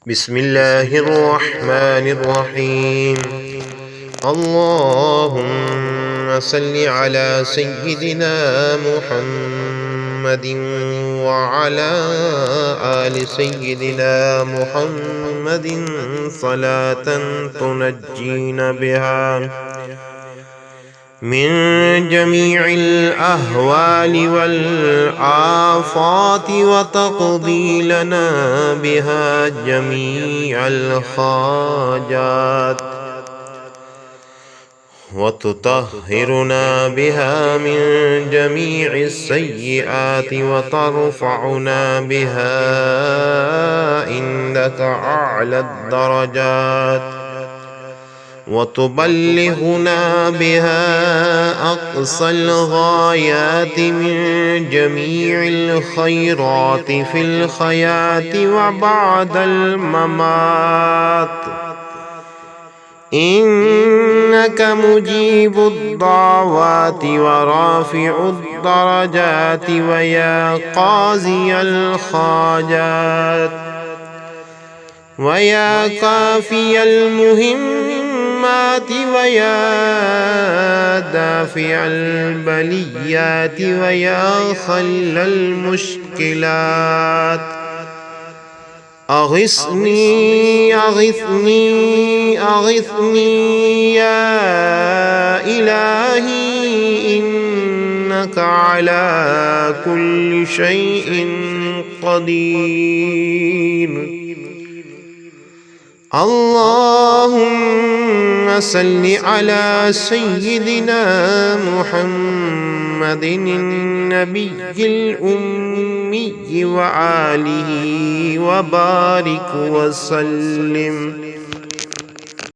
بسم الله الرحمن الرحيم. اللهم صل على سيدنا محمد وعلى آل سيدنا محمد صلاة تنجينا بها من جميع الأهوال والآفات وتقضي لنا بها جميع الحاجات وتطهرنا بها من جميع السيئات وترفعنا بها عندك أعلى الدرجات وتبلغنا بها أقصى الغايات من جميع الخيرات في الحياة وبعد الممات، إنك مجيب الدعوات ورافع الدرجات ويا قاضي الحاجات ويا كافي المهمات ويا دافع البليات ويا حل المشكلات. أغثني أغثني أغثني يا إلهي إنك على كل شيء قدير. اللهم صل على سيدنا محمد النبي الأمي وآله وبارك وسلم.